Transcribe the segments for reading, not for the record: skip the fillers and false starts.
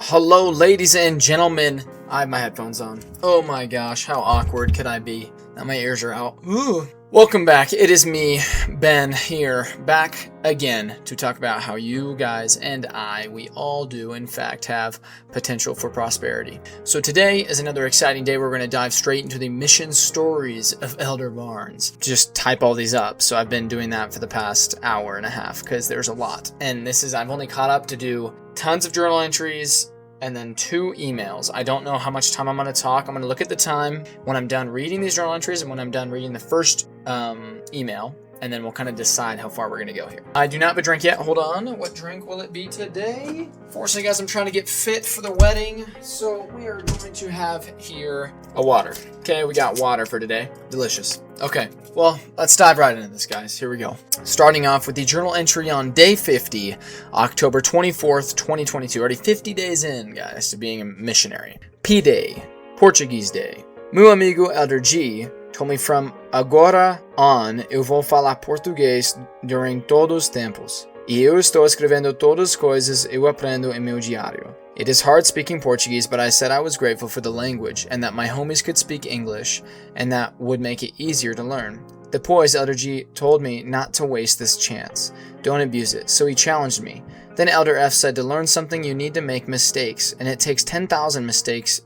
Hello, ladies and gentlemen. I have my headphones on. Oh my gosh, how awkward could I be? Now my ears are out. Ooh. Welcome back. It is me, Ben, here, back again to talk about how you guys and we all do, in fact, have potential for prosperity. So today is another exciting day. We're going to dive straight into the mission stories of Elder Barnes. Just type all these up. So I've been doing that for the past hour and a half because there's a lot. And I've only caught up to do tons of journal entries and then 2 emails. I don't know how much time I'm going to talk. I'm going to look at the time when I'm done reading these journal entries and when I'm done reading the first email, and then we'll kind of decide how far we're going to go here. I do not have a drink yet. Hold on. What drink will it be today? Fortunately, guys, I'm trying to get fit for the wedding, so we are going to have here a water. Okay, we got water for today. Delicious. Okay, well, let's dive right into this, guys. Here we go. Starting off with the journal entry on day 50, October 24th, 2022. Already 50 days in, guys, to being a missionary. P-Day, Portuguese Day. Meu amigo Elder G told me from agora on eu vou falar português during todos os tempos. E eu estou escrevendo todas as coisas eu aprendo em meu diário. It is hard speaking Portuguese, but I said I was grateful for the language and that my homies could speak English and that would make it easier to learn. Depois, Elder G told me not to waste this chance. Don't abuse it. So he challenged me. Then Elder F said to learn something you need to make mistakes, and it takes 10,000 mistakes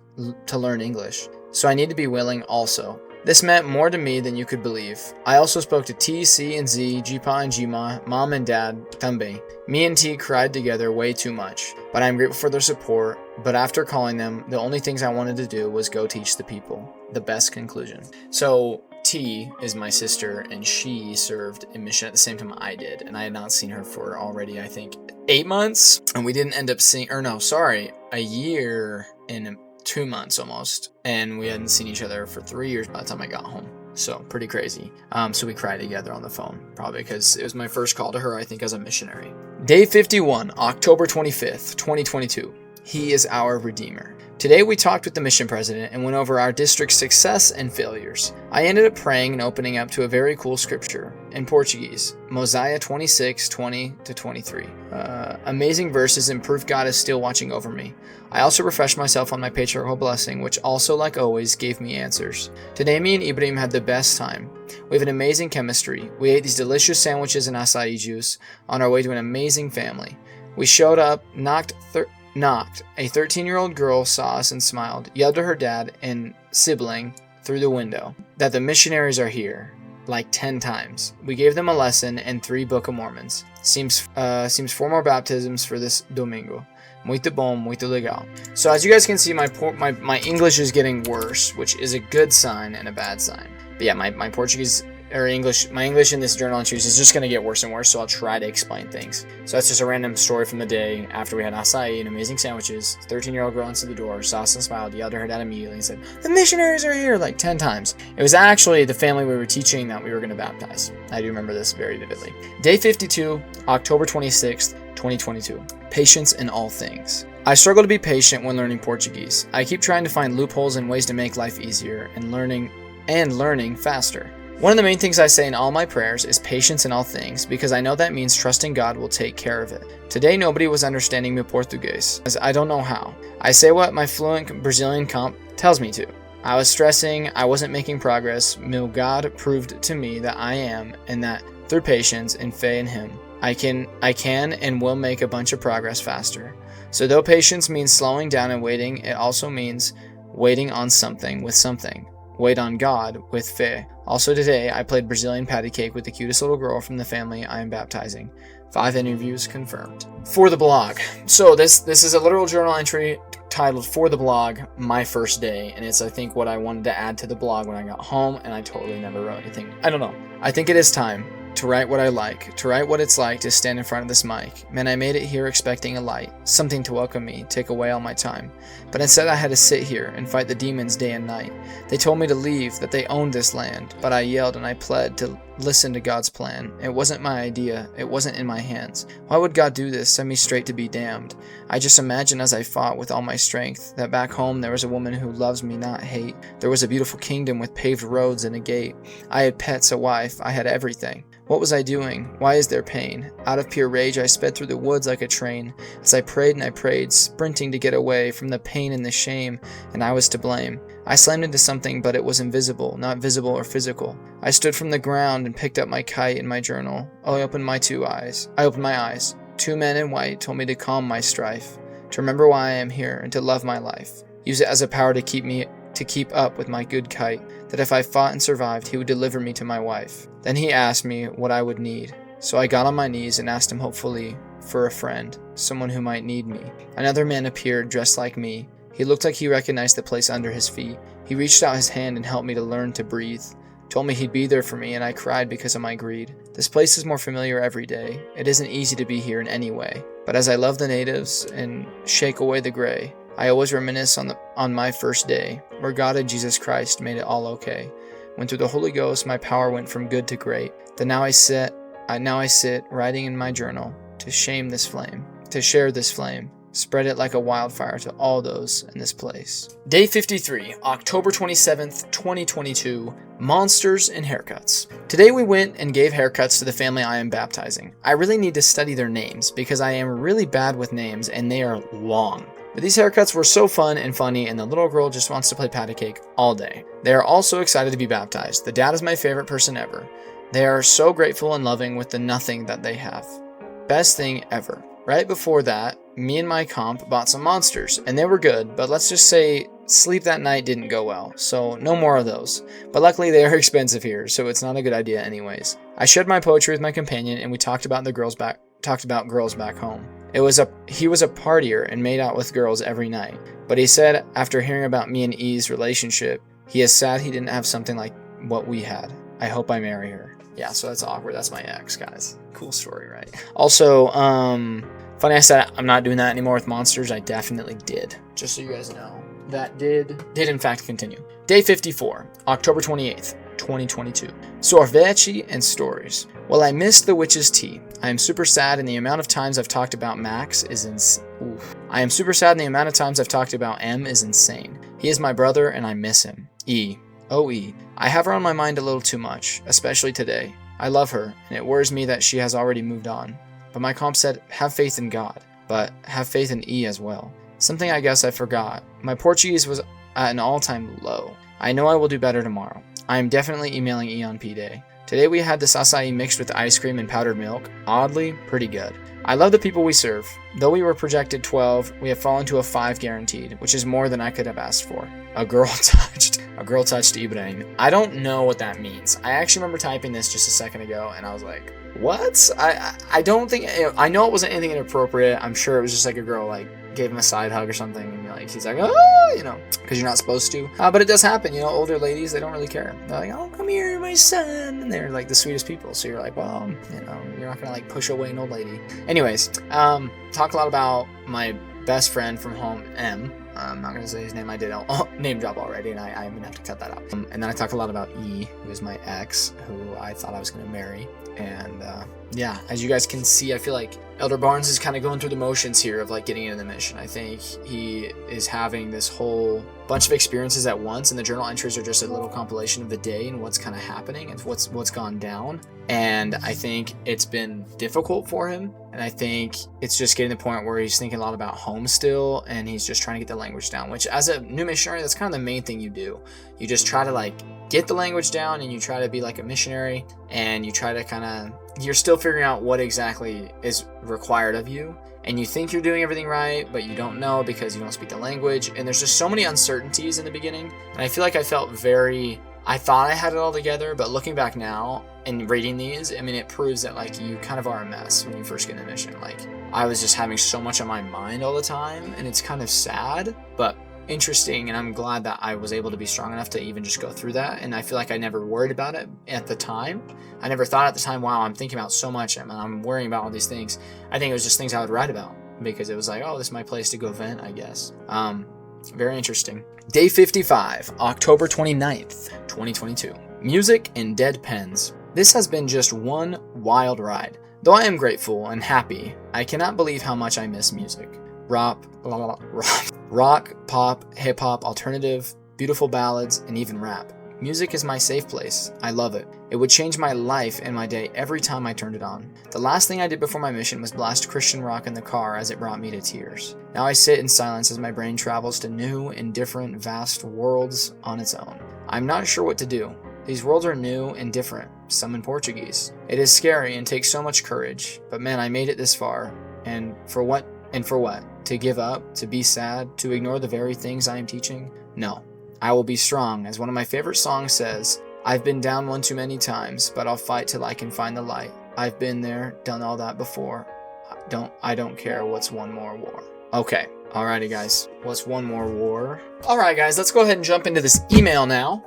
to learn English. So I need to be willing also. This meant more to me than you could believe. I also spoke to T, C, and Z, Jipa and Jima, Mom and Dad, também. Me and T cried together way too much, but I'm grateful for their support. But after calling them, the only things I wanted to do was go teach the people. The best conclusion. So T is my sister, and she served in mission at the same time I did, and I had not seen her for already, I think, 8 months, and we didn't end up seeing, a year and 2 months almost, and we hadn't seen each other for 3 years by the time I got home. So pretty crazy. So we cried together on the phone, probably because it was my first call to her, I think, as a missionary. Day 51, October 25th, 2022. He is our Redeemer. Today we talked with the mission president and went over our district's success and failures. I ended up praying and opening up to a very cool scripture in Portuguese, Mosiah 26, 20-23. Amazing verses and proof God is still watching over me. I also refreshed myself on my patriarchal blessing, which also, like always, gave me answers. Today me and Ibrahim had the best time. We have an amazing chemistry. We ate these delicious sandwiches and acai juice on our way to an amazing family. We showed up, knocked. A 13-year-old girl saw us and smiled, yelled to her dad and sibling through the window that the missionaries are here, like 10 times. We gave them a lesson and 3 Book of Mormons. Seems 4 more baptisms for this domingo. Muito bom, muito legal. So as you guys can see, my English is getting worse, which is a good sign and a bad sign. But yeah, my Portuguese or English, my English in this journal entries is just going to get worse and worse, so I'll try to explain things. So that's just a random story from the day after we had acai and amazing sandwiches. 13-year-old girl answered the door, saw us and smiled, yelled at her dad immediately and said, "The missionaries are here," like 10 times. It was actually the family we were teaching that we were going to baptize. I do remember this very vividly. Day 52, October 26th, 2022. Patience in all things. I struggle to be patient when learning Portuguese. I keep trying to find loopholes and ways to make life easier and learning faster. One of the main things I say in all my prayers is patience in all things, because I know that means trusting God will take care of it. Today nobody was understanding meu português, as I don't know how. I say what my fluent Brazilian comp tells me to. I was stressing, I wasn't making progress. Meu God proved to me that I am, and that through patience and faith in Him, I can and will make a bunch of progress faster. So though patience means slowing down and waiting, it also means waiting on something with something. Wait on God with faith. Also today, I played Brazilian patty cake with the cutest little girl from the family I am baptizing. 5 interviews confirmed. For the blog. So this is a literal journal entry titled For the Blog, My First Day, and it's, I think, what I wanted to add to the blog when I got home, and I totally never wrote anything. I don't know. I think it is time to write what I like, to write what it's like to stand in front of this mic. Man, I made it here expecting a light, something to welcome me, take away all my time. But instead I had to sit here and fight the demons day and night. They told me to leave, that they owned this land, but I yelled and I pled to listen to God's plan. It wasn't my idea. It wasn't in my hands. Why would God do this? Send me straight to be damned. I just imagine as I fought with all my strength that back home there was a woman who loves me, not hate. There was a beautiful kingdom with paved roads and a gate. I had pets, a wife. I had everything. What was I doing? Why is there pain? Out of pure rage, I sped through the woods like a train. As I prayed and I prayed, sprinting to get away from the pain and the shame, and I was to blame. I slammed into something, but it was invisible, not visible or physical. I stood from the ground and picked up my kite and my journal. I opened my eyes. 2 men in white told me to calm my strife, to remember why I am here, and to love my life. Use it as a power to keep up with my good kite, that if I fought and survived, he would deliver me to my wife. Then he asked me what I would need. So I got on my knees and asked him hopefully for a friend, someone who might need me. Another man appeared, dressed like me. He looked like he recognized the place under his feet. He reached out his hand and helped me to learn to breathe. Told me he'd be there for me, and I cried because of my greed. This place is more familiar every day. It isn't easy to be here in any way. But as I love the natives and shake away the gray, I always reminisce on my first day, where God and Jesus Christ made it all okay. When through the Holy Ghost my power went from good to great. Then now I sit, writing in my journal, to share this flame, spread it like a wildfire to all those in this place. Day 53, October 27th, 2022, Monsters and Haircuts. Today we went and gave haircuts to the family I am baptizing. I really need to study their names because I am really bad with names and they are long. But these haircuts were so fun and funny, and the little girl just wants to play patty cake all day. They are all so excited to be baptized. The dad is my favorite person ever. They are so grateful and loving with the nothing that they have. Best thing ever. Right before that, me and my comp bought some monsters, and they were good, but let's just say sleep that night didn't go well, so no more of those. But luckily they are expensive here, so it's not a good idea anyways. I shared my poetry with my companion, and we talked about girls back home. He was a partier and made out with girls every night, but he said after hearing about me and E's relationship, he is sad he didn't have something like what we had. I hope I marry her. Yeah, so that's awkward. That's my ex, guys. Cool story, right? Also, funny I said I'm not doing that anymore with monsters. I definitely did. Just so you guys know. That did in fact continue. Day 54, October 28th, 2022. Sorveci and stories. Well, I missed the witch's tea. I am super sad, and the amount of times I've talked about Max is I am super sad, and the amount of times I've talked about M is insane. He is my brother, and I miss him. E. Oh, E. I have her on my mind a little too much, especially today. I love her, and it worries me that she has already moved on. But my comp said, have faith in God, but have faith in E as well. Something I guess I forgot. My Portuguese was at an all-time low. I know I will do better tomorrow. I am definitely emailing E on P-Day. Today we had this acai mixed with ice cream and powdered milk. Oddly, pretty good. I love the people we serve. Though we were projected 12, we have fallen to a 5 guaranteed, which is more than I could have asked for. A girl touched Ibrahim. I don't know what that means. I actually remember typing this just a second ago, and I was like, what? I don't think, I know it wasn't anything inappropriate. I'm sure it was just like a girl like gave him a side hug or something, and like he's like, oh, because you're not supposed to. But it does happen, older ladies, they don't really care. They're like, oh, come here, my son, and they're like the sweetest people. So you're like, well, you're not gonna like push away an old lady. Anyways, talk a lot about my best friend from home, M. I'm not gonna say his name. I did name drop already, and I'm gonna have to cut that out. And then I talk a lot about E, who is my ex, who I thought I was gonna marry. And yeah, as you guys can see, I feel like Elder Barnes is kind of going through the motions here of like getting into the mission. I think he is having this whole bunch of experiences at once, and the journal entries are just a little compilation of the day and what's kind of happening and what's gone down. And I think it's been difficult for him, and I think it's just getting to the point where he's thinking a lot about home still, and he's just trying to get the language down, which as a new missionary, that's kind of the main thing you do. You just try to like get the language down, and you try to be like a missionary, and you try to you're still figuring out what exactly is required of you, and you think you're doing everything right, but you don't know because you don't speak the language, and there's just so many uncertainties in the beginning. And I feel like I thought I had it all together, but looking back now and reading these, I mean, it proves that like you kind of are a mess when you first get in the mission. Like I was just having so much on my mind all the time, and it's kind of sad, but interesting, and I'm glad that I was able to be strong enough to even just go through that. And I feel like I never worried about it at the time. I never thought at the time, wow, I'm thinking about so much, and I'm worrying about all these things. I think it was just things I would write about because it was like, oh, this is my place to go vent, I guess. Very interesting. Day 55, October 29th, 2022. Music and dead pens. This has been just one wild ride. Though I am grateful and happy, I cannot believe how much I miss music. Rock, pop, hip-hop, alternative, beautiful ballads, and even rap. Music is my safe place. I love it. It would change my life and my day every time I turned it on. The last thing I did before my mission was blast Christian rock in the car as it brought me to tears. Now I sit in silence as my brain travels to new and different vast worlds on its own. I'm not sure what to do. These worlds are new and different, some in Portuguese. It is scary and takes so much courage, but man, I made it this far. And for what? To give up? To be sad? To ignore the very things I am teaching? No. I will be strong, as one of my favorite songs says, I've been down one too many times, but I'll fight till I can find the light. I've been there, done all that before. I don't care what's one more war. Okay, alrighty guys, what's one more war? Alright guys, let's go ahead and jump into this email now.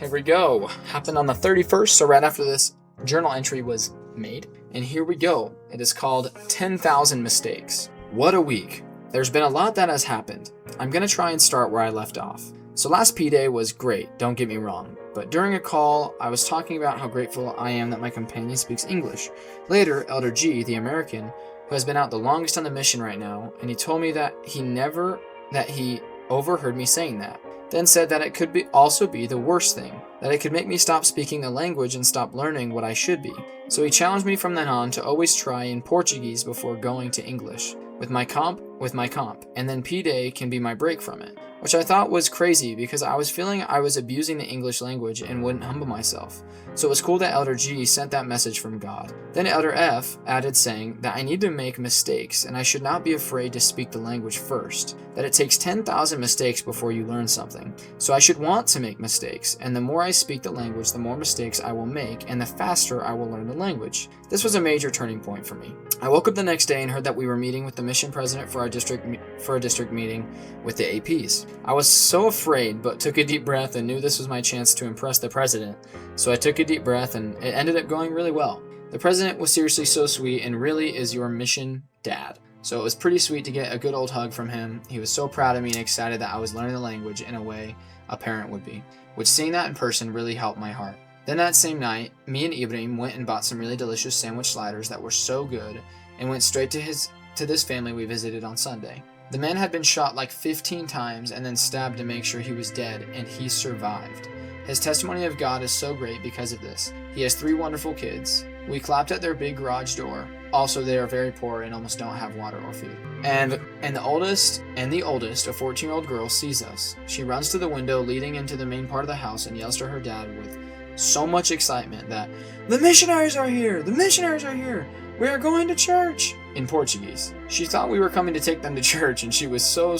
Here we go. Happened on the 31st, so right after this journal entry was made. And here we go. It is called 10,000 Mistakes. What a week. There's been a lot that has happened. I'm going to try and start where I left off. So last P-Day was great, don't get me wrong. But during a call, I was talking about how grateful I am that my companion speaks English. Later, Elder G, the American, who has been out the longest on the mission right now, and he told me that he overheard me saying that. Then said that it could also be the worst thing, that it could make me stop speaking the language and stop learning what I should be. So he challenged me from then on to always try in Portuguese before going to English. With my comp, and then P-Day can be my break from it. Which I thought was crazy because I was feeling I was abusing the English language and wouldn't humble myself. So it was cool that Elder G sent that message from God. Then Elder F added saying that I need to make mistakes and I should not be afraid to speak the language first. That it takes 10,000 mistakes before you learn something. So I should want to make mistakes, and the more I speak the language, the more mistakes I will make and the faster I will learn the language. This was a major turning point for me. I woke up the next day and heard that we were meeting with the mission president for a district meeting with the APs. I was so afraid, but took a deep breath and knew this was my chance to impress the president. So I took a deep breath and it ended up going really well. The president was seriously so sweet and really is your mission dad. So it was pretty sweet to get a good old hug from him. He was so proud of me and excited that I was learning the language in a way a parent would be, which seeing that in person really helped my heart. Then that same night, me and Ibrahim went and bought some really delicious sandwich sliders that were so good and went straight to this family we visited on Sunday. The man had been shot like 15 times and then stabbed to make sure he was dead, and he survived. His testimony of God is so great because of this. He has 3 wonderful kids. We clapped at their big garage door. Also, they are very poor and almost don't have water or food. And the oldest, a 14-year-old girl, sees us. She runs to the window leading into the main part of the house and yells to her dad with so much excitement that, "The missionaries are here! The missionaries are here! We are going to church!" in Portuguese. She thought we were coming to take them to church, and she was so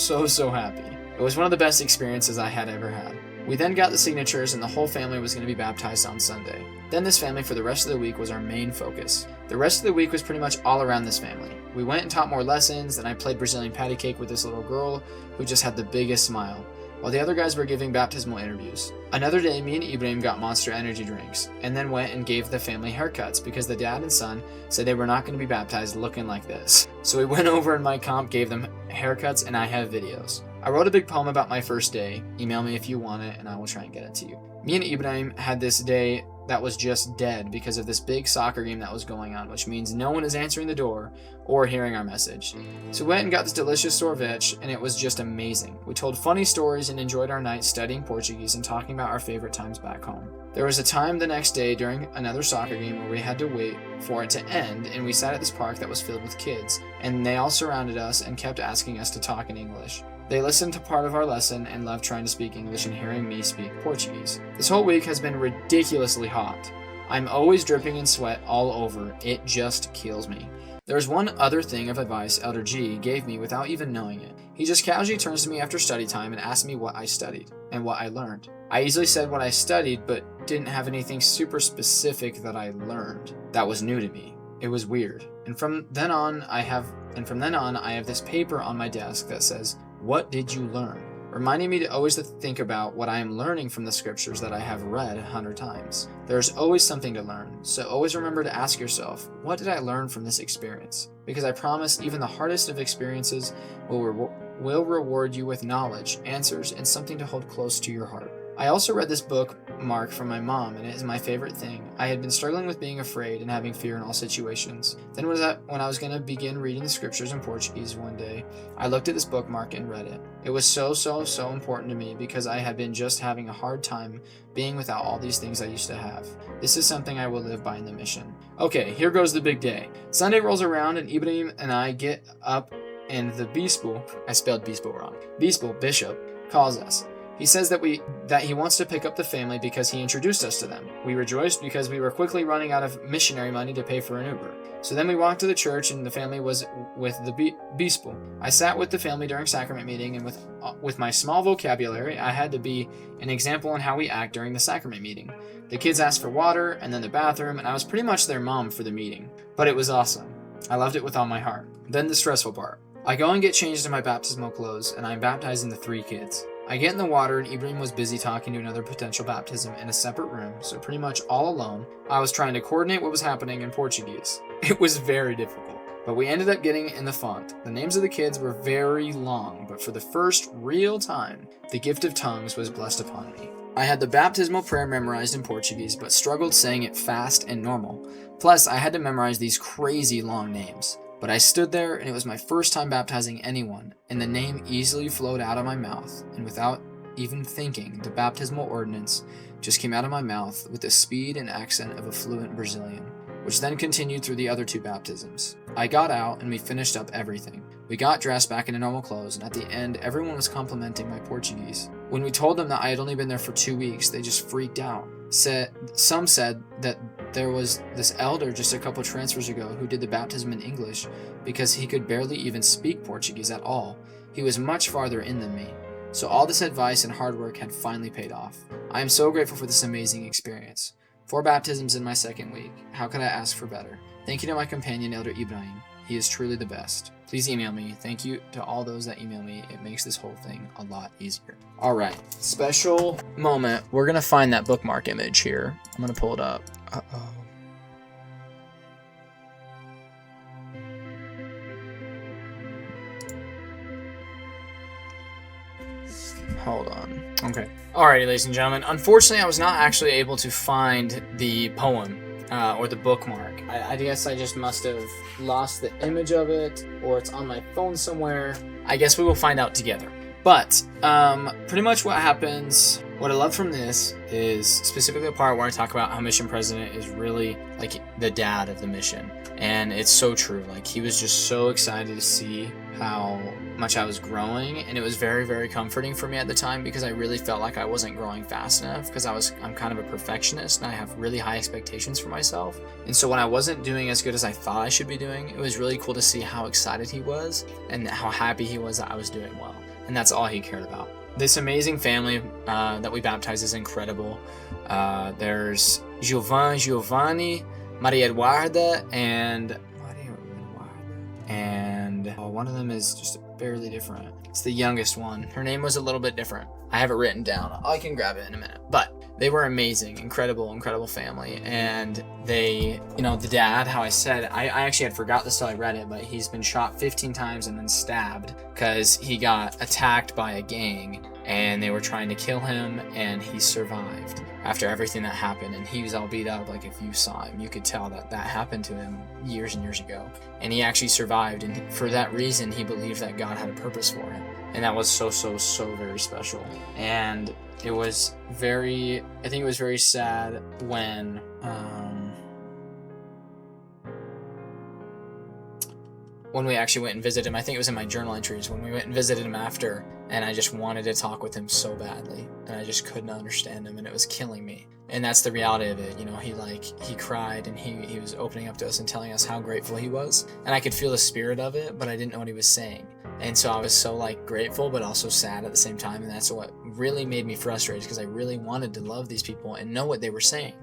happy. It was one of the best experiences I had ever had. We then got the signatures, and the whole family was going to be baptized on Sunday. Then this family for the rest of the week was our main focus. The rest of the week was pretty much all around this family. We went and taught more lessons, and I played Brazilian patty cake with this little girl who just had the biggest smile, while the other guys were giving baptismal interviews. Another day, me and Ibrahim got Monster energy drinks, and then went and gave the family haircuts because the dad and son said they were not going to be baptized looking like this. So we went over in my comp, gave them haircuts, and I have videos. I wrote a big poem about my first day. Email me if you want it, and I will try and get it to you. Me and Ibrahim had this day that was just dead because of this big soccer game that was going on, which means no one is answering the door or hearing our message. So we went and got this delicious sorvete, and it was just amazing. We told funny stories and enjoyed our night studying Portuguese and talking about our favorite times back home. There was a time the next day during another soccer game where we had to wait for it to end, and we sat at this park that was filled with kids, and they all surrounded us and kept asking us to talk in English. They listened to part of our lesson and loved trying to speak English and hearing me speak Portuguese. This whole week has been ridiculously hot. I'm always dripping in sweat all over. It just kills me. There's one other thing of advice Elder G gave me without even knowing it. He just casually turns to me after study time and asks me what I studied and what I learned. I easily said what I studied, but didn't have anything super specific that I learned. That was new to me. It was weird. And from then on, I have this paper on my desk that says, "What did you learn?" reminding me to always think about what I am learning from the scriptures that I have read 100 times. There's always something to learn, so always remember to ask yourself, what did I learn from this experience? Because I promise even the hardest of experiences will reward you with knowledge, answers, and something to hold close to your heart. I also read this bookmark from my mom, and it is my favorite thing. I had been struggling with being afraid and having fear in all situations. Then when I was going to begin reading the scriptures in Portuguese one day, I looked at this bookmark and read it. It was so important to me because I had been just having a hard time being without all these things I used to have. This is something I will live by in the mission. Okay, here goes the big day. Sunday rolls around and Ibrahim and I get up and the Bispo, I spelled Bispo wrong, Bispo, bishop, calls us. He says that he wants to pick up the family because he introduced us to them. We rejoiced because we were quickly running out of missionary money to pay for an Uber. So then we walked to the church and the family was with the Bispo. I sat with the family during sacrament meeting, and with my small vocabulary, I had to be an example on how we act during the sacrament meeting. The kids asked for water and then the bathroom, and I was pretty much their mom for the meeting. But it was awesome. I loved it with all my heart. Then the stressful part. I go and get changed in my baptismal clothes, and I'm baptizing the 3 kids. I get in the water, and Ibrahim was busy talking to another potential baptism in a separate room, so pretty much all alone, I was trying to coordinate what was happening in Portuguese. It was very difficult, but we ended up getting in the font. The names of the kids were very long, but for the first real time, the gift of tongues was blessed upon me. I had the baptismal prayer memorized in Portuguese, but struggled saying it fast and normal. Plus, I had to memorize these crazy long names. But I stood there, and it was my first time baptizing anyone, and the name easily flowed out of my mouth, and without even thinking, the baptismal ordinance just came out of my mouth with the speed and accent of a fluent Brazilian, which then continued through the other 2 baptisms. I got out, and we finished up everything. We got dressed back into normal clothes, and at the end, everyone was complimenting my Portuguese. When we told them that I had only been there for 2 weeks, they just freaked out. Some said that there was this elder just a couple transfers ago who did the baptism in English because he could barely even speak Portuguese at all. He was much farther in than me. So all this advice and hard work had finally paid off. I am so grateful for this amazing experience. 4 baptisms in my 2nd week. How could I ask for better? Thank you to my companion, Elder Ibrahim. He is truly the best. Please email me. Thank you to all those that email me. It makes this whole thing a lot easier. All right, special moment. We're going to find that bookmark image here. I'm going to pull it up. Uh-oh. Hold on. Okay. Alrighty, ladies and gentlemen. Unfortunately, I was not actually able to find the poem or the bookmark. I guess I just must have lost the image of it, or it's on my phone somewhere. I guess we will find out together. But pretty much what happens, what I love from this is specifically the part where I talk about how mission president is really like the dad of the mission. And it's so true. Like, he was just so excited to see how much I was growing, and it was very, very comforting for me at the time because I really felt like I wasn't growing fast enough because I'm kind of a perfectionist and I have really high expectations for myself. And so when I wasn't doing as good as I thought I should be doing, it was really cool to see how excited he was and how happy he was that I was doing well. And that's all he cared about. This amazing family that we baptized is incredible. There's Giovanni, Maria Eduarda, and one of them is just barely different. It's the youngest one. Her name was a little bit different. I have it written down. I can grab it in a minute. But they were amazing, incredible family. And they, the dad, how I said, I actually had forgot this till I read it, but he's been shot 15 times and then stabbed because he got attacked by a gang and they were trying to kill him, and he survived after everything that happened. And he was all beat up. Like, if you saw him, you could tell that happened to him years and years ago. And he actually survived, and for that reason, he believed that God had a purpose for him. And that was so very special. And it was I think it was very sad when we actually went and visited him. I think it was in my journal entries when we went and visited him after, and I just wanted to talk with him so badly, and I just couldn't understand him, and it was killing me. And that's the reality of it. He cried, and he was opening up to us and telling us how grateful he was, and I could feel the spirit of it, but I didn't know what he was saying. And so I was so grateful, but also sad at the same time, and that's what really made me frustrated, because I really wanted to love these people and know what they were saying.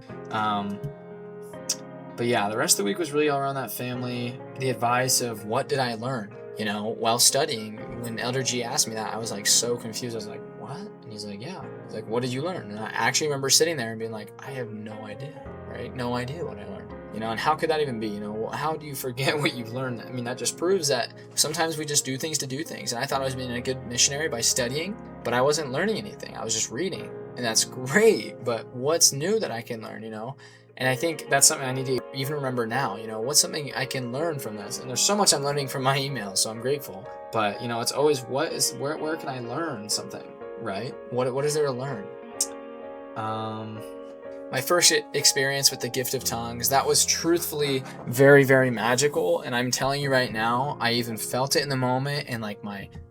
But yeah, the rest of the week was really all around that family. The advice of what did I learn, while studying. When Elder G asked me that, I was so confused. I was like, what? And he's like, yeah. He's like, what did you learn? And I actually remember sitting there and being like, I have no idea, right? No idea what I learned. And how could that even be? How do you forget what you've learned? I mean, that just proves that sometimes we just do things to do things. And I thought I was being a good missionary by studying, but I wasn't learning anything. I was just reading. and that's great, but what's new that I can learn, you know? And I think that's something I need to even remember now, you know, what's something I can learn from this? And there's so much I'm learning from my emails, so I'm grateful. But, you know, it's always where can I learn something, right? What is there to learn? My first experience with the gift of tongues, that was truthfully very, very magical. And I'm telling you right now, I even felt it in the moment, and like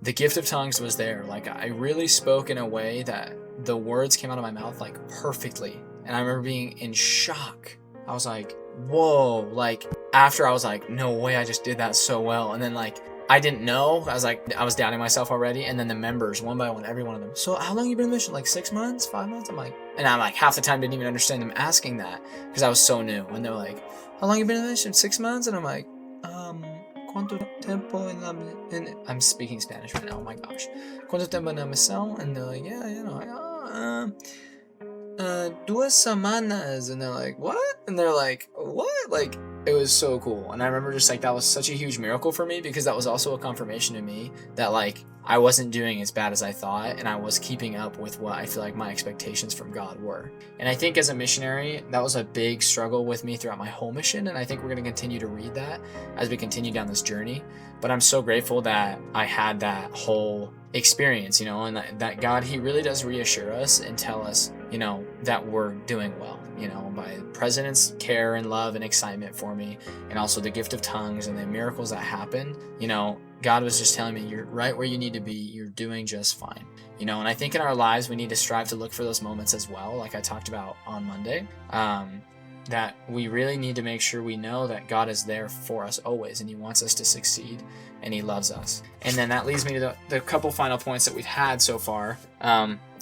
the gift of tongues was there. Like I really spoke in a way that the words came out of my mouth like perfectly. And I remember being in shock. I was like, whoa, like after I was like, no way, I just did that so well. And then like, I didn't know. I was doubting myself already. And then the members, one by one, every one of them. So how long you been in the mission? Like 6 months, 5 months? I'm like half the time didn't even understand them asking that because I was so new. And they're like, how long you been in the mission? 6 months? And I'm like, ¿cuánto tiempo en la... I'm speaking Spanish right now. Oh my gosh. ¿Cuánto tiempo en la misión? And they're like, yeah, you know, 2 semanas. And they're like, what? And they're like, what? Like, it was so cool. And I remember just like that was such a huge miracle for me because that was also a confirmation to me that like I wasn't doing as bad as I thought, and I was keeping up with what I feel like my expectations from God were. And I think as a missionary, that was a big struggle with me throughout my whole mission, and I think we're going to continue to read that as we continue down this journey. But I'm so grateful that I had that whole experience, you know, and that God, he really does reassure us and tell us, you know, that we're doing well, you know, by the President's care and love and excitement for me, and also the gift of tongues and the miracles that happen. You know, God was just telling me, you're right where you need to be. You're doing just fine, you know. And I think in our lives, we need to strive to look for those moments as well, like I talked about on Monday, that we really need to make sure we know that God is there for us always, and he wants us to succeed, and he loves us. And then that leads me to the couple final points that we've had so far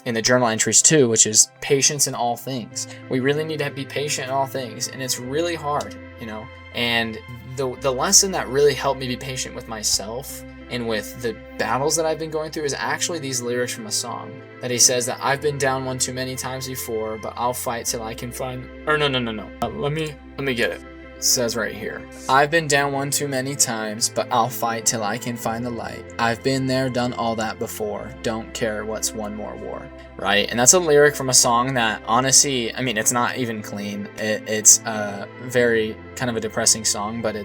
in the journal entries too, which is patience in all things. We really need to be patient in all things, and it's really hard, you know. And the lesson that really helped me be patient with myself and with the battles that I've been going through is actually these lyrics from a song that he says that I've been down one too many times before, but I'll fight till I can find, or no. Let me get it. It says right here, I've been down one too many times, but I'll fight till I can find the light. I've been there, done all that before. Don't care what's one more war. Right? And that's a lyric from a song that, honestly, I mean, it's not even clean. It's a very kind of a depressing song, but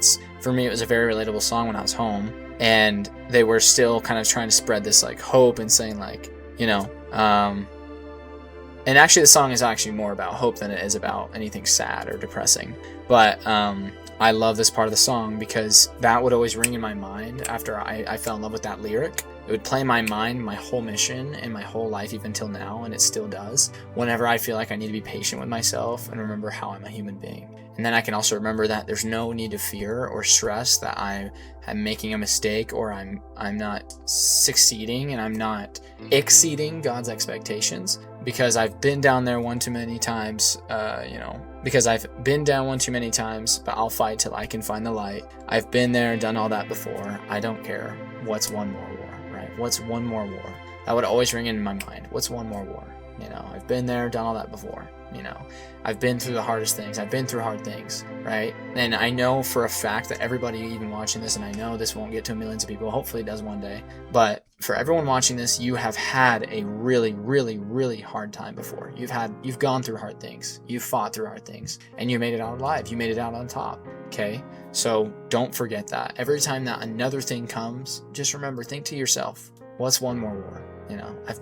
for me, it was a very relatable song when I was home. And they were still kind of trying to spread this like hope and saying like, you know, and actually the song is actually more about hope than it is about anything sad or depressing. But I love this part of the song because that would always ring in my mind after I fell in love with that lyric. It would play in my mind my whole mission and my whole life even till now, and it still does, whenever I feel like I need to be patient with myself and remember how I'm a human being. And then I can also remember that there's no need to fear or stress that I am making a mistake or I'm not succeeding and I'm not exceeding God's expectations, because I've been down there one too many times, because I've been down one too many times, but I'll fight till I can find the light. I've been there and done all that before. I don't care. What's one more war, right? What's one more war? That would always ring in my mind. What's one more war? You know, I've been there, done all that before. You know, I've been through the hardest things. I've been through hard things, right? And I know for a fact that everybody even watching this, and I know this won't get to millions of people, hopefully it does one day, but for everyone watching this, you have had a really, really, really hard time before. You've gone through hard things. You've fought through hard things, and you made it out alive. You made it out on top, okay? So don't forget that. Every time that another thing comes, just remember, think to yourself, what's one more war? You know, I've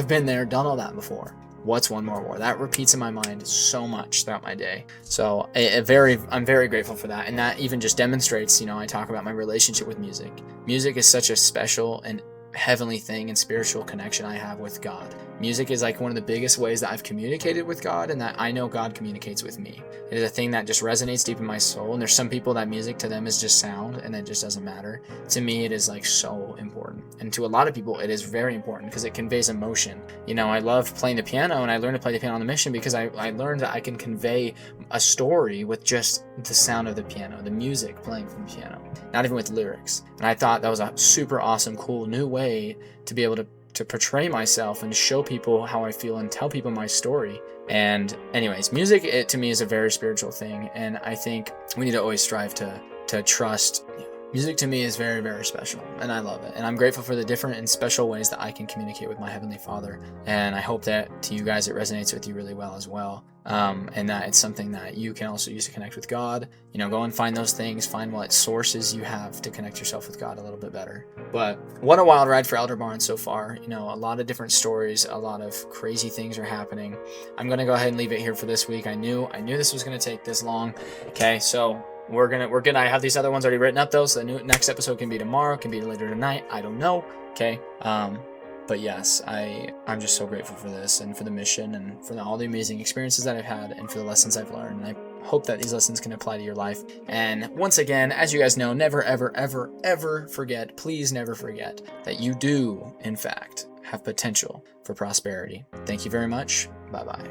been there, done all that before. What's one more war? That repeats in my mind so much throughout my day. So I'm very grateful for that. And that even just demonstrates, you know, I talk about my relationship with music. Music is such a special and heavenly thing and spiritual connection I have with God. Music is like one of the biggest ways that I've communicated with God, and that I know God communicates with me. It is a thing that just resonates deep in my soul. And there's some people that music to them is just sound and it just doesn't matter. To me, it is like so important. And to a lot of people, it is very important because it conveys emotion. You know, I love playing the piano, and I learned to play the piano on the mission because I learned that I can convey a story with just the sound of the piano, the music playing from the piano, not even with lyrics. And I thought that was a super awesome, cool new way to be able to portray myself and show people how I feel and tell people my story. And anyways, music, it to me is a very spiritual thing, and I think we need to always strive to trust Music to me is very, very special, and I love it. And I'm grateful for the different and special ways that I can communicate with my Heavenly Father. And I hope that to you guys it resonates with you really well as well. And that it's something that you can also use to connect with God. You know, go and find those things, find what sources you have to connect yourself with God a little bit better. But what a wild ride for Elder Barn so far. You know, a lot of different stories, a lot of crazy things are happening. I'm going to go ahead and leave it here for this week. I knew this was going to take this long. Okay, so we're gonna I have these other ones already written up though, so the next episode can be tomorrow, can be later tonight, I don't know. Okay, but yes, I'm just so grateful for this and for the mission and for all the amazing experiences that I've had and for the lessons I've learned. And I hope that these lessons can apply to your life. And once again, as you guys know, never ever ever ever forget, please never forget that you do in fact have potential for prosperity. Thank you very much. Bye bye.